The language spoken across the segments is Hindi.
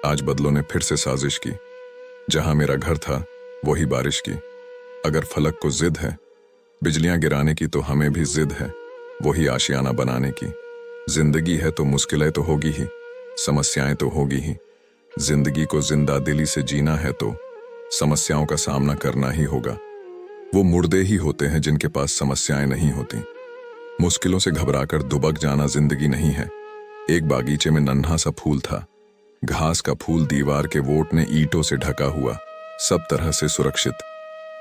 आज बदलों ने फिर से साजिश की। जहां मेरा घर था वही बारिश की। अगर फलक को जिद है बिजलियां गिराने की, तो हमें भी जिद है वही आशियाना बनाने की। जिंदगी है तो मुश्किलें तो होगी ही, समस्याएं तो होगी ही। जिंदगी को जिंदा दिली से जीना है तो समस्याओं का सामना करना ही होगा। वो मुर्दे ही होते हैं जिनके पास समस्याएं नहीं होती। मुश्किलों से घबराकर दुबक जाना जिंदगी नहीं है। एक बागीचे में नन्हा सा फूल था, घास का फूल, दीवार के वोट ने ईंटों से ढका हुआ, सब तरह से सुरक्षित।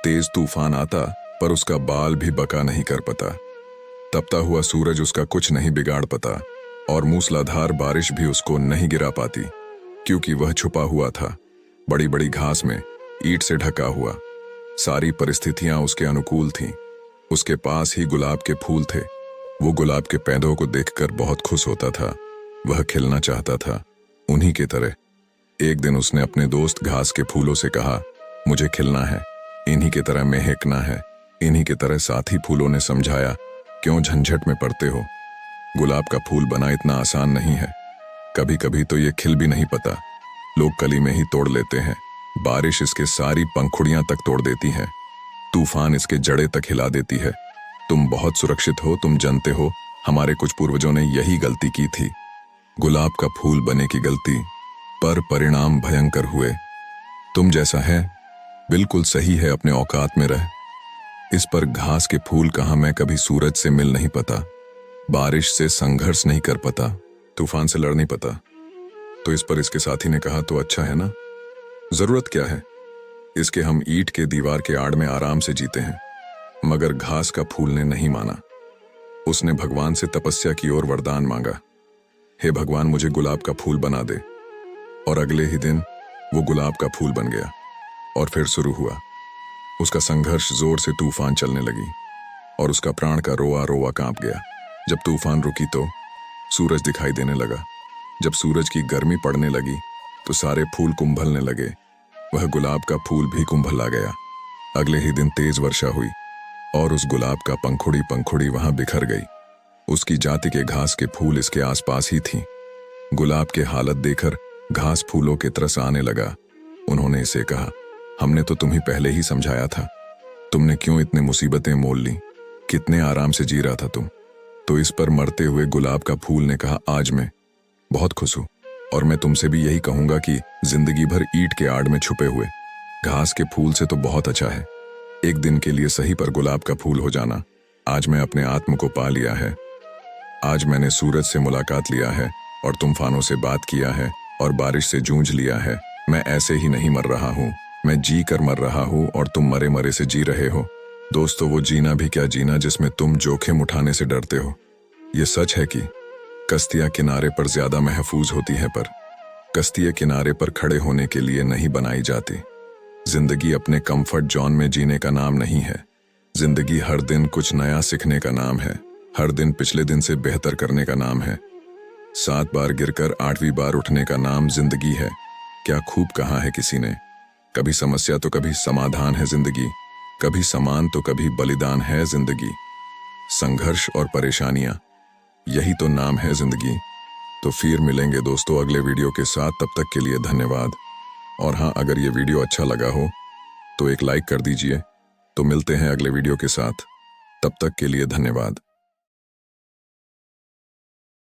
तेज तूफान आता पर उसका बाल भी बका नहीं कर पाता। तपता हुआ सूरज उसका कुछ नहीं बिगाड़ पाता, और मूसलाधार बारिश भी उसको नहीं गिरा पाती, क्योंकि वह छुपा हुआ था बड़ी बड़ी घास में, ईंट से ढका हुआ। सारी परिस्थितियां उसके अनुकूल थीं। उसके पास ही गुलाब के फूल थे। वो गुलाब के पौधों को देखकर बहुत खुश होता था। वह खिलना चाहता था उन्हीं की तरह। एक दिन उसने अपने दोस्त घास के फूलों से कहा, मुझे खिलना है, इन्हीं की तरह महकना है, इन्हीं की तरह। साथी फूलों ने समझाया, क्यों झंझट में पड़ते हो, गुलाब का फूल बना इतना आसान नहीं है। कभी कभी तो ये खिल भी नहीं पता, लोग कली में ही तोड़ लेते हैं। बारिश इसके सारी पंखुड़ियां तक तोड़ देती है, तूफान इसके जड़े तक हिला देती है। तुम बहुत सुरक्षित हो, तुम जानते हो हमारे कुछ पूर्वजों ने यही गलती की थी, गुलाब का फूल बने की गलती, पर परिणाम भयंकर हुए। तुम जैसा है बिल्कुल सही है, अपने औकात में रह। इस पर घास के फूल कहाँ, मैं कभी सूरज से मिल नहीं पता, बारिश से संघर्ष नहीं कर पाता, तूफान से लड़ नहीं पता। तो इस पर इसके साथी ने कहा, तो अच्छा है ना, जरूरत क्या है इसके, हम ईंट के दीवार के आड़ में आराम से जीते हैं। मगर घास का फूल ने नहीं माना। उसने भगवान से तपस्या की और वरदान मांगा, हे भगवान मुझे गुलाब का फूल बना दे। और अगले ही दिन वो गुलाब का फूल बन गया। और फिर शुरू हुआ उसका संघर्ष। जोर से तूफान चलने लगी और उसका प्राण का रोआ रोआ कांप गया। जब तूफान रुकी तो सूरज दिखाई देने लगा। जब सूरज की गर्मी पड़ने लगी तो सारे फूल कुंभलने लगे। वह गुलाब का फूल भी कुंभला गया। अगले ही दिन तेज वर्षा हुई और उस गुलाब का पंखुड़ी पंखुड़ी वहां बिखर गई। उसकी जाति के घास के फूल इसके आसपास ही थीं। गुलाब के हालत देखकर घास फूलों के तरस आने लगा। उन्होंने इसे कहा, हमने तो तुम्हें पहले ही समझाया था, तुमने क्यों इतने मुसीबतें मोल ली, कितने आराम से जी रहा था तुम। तो इस पर मरते हुए गुलाब का फूल ने कहा, आज मैं बहुत खुश हूं, और मैं तुमसे भी यही कहूंगा कि जिंदगी भर ईंट के आड़ में छुपे हुए घास के फूल से तो बहुत अच्छा है एक दिन के लिए सही पर गुलाब का फूल हो जाना। आज मैं अपने आत्म को पा लिया है। आज मैंने सूरज से मुलाकात लिया है और तूफानों से बात किया है और बारिश से जूझ लिया है। मैं ऐसे ही नहीं मर रहा हूँ, मैं जी कर मर रहा हूँ और तुम मरे मरे से जी रहे हो। दोस्तों, वो जीना भी क्या जीना जिसमें तुम जोखिम उठाने से डरते हो। ये सच है कि कश्तियां किनारे पर ज्यादा महफूज होती हैं, पर कश्तियां किनारे पर खड़े होने के लिए नहीं बनाई जाती। जिंदगी अपने कंफर्ट जोन में जीने का नाम नहीं है। जिंदगी हर दिन कुछ नया सीखने का नाम है, हर दिन पिछले दिन से बेहतर करने का नाम है। 7 बार गिरकर 8वीं बार उठने का नाम जिंदगी है। क्या खूब कहा है किसी ने, कभी समस्या तो कभी समाधान है जिंदगी, कभी समान तो कभी बलिदान है जिंदगी। संघर्ष और परेशानियां, यही तो नाम है जिंदगी। तो फिर मिलेंगे दोस्तों अगले वीडियो के साथ, तब तक के लिए धन्यवाद। और हाँ, अगर ये वीडियो अच्छा लगा हो तो एक लाइक कर दीजिए। तो मिलते हैं अगले वीडियो के साथ, तब तक के लिए धन्यवाद।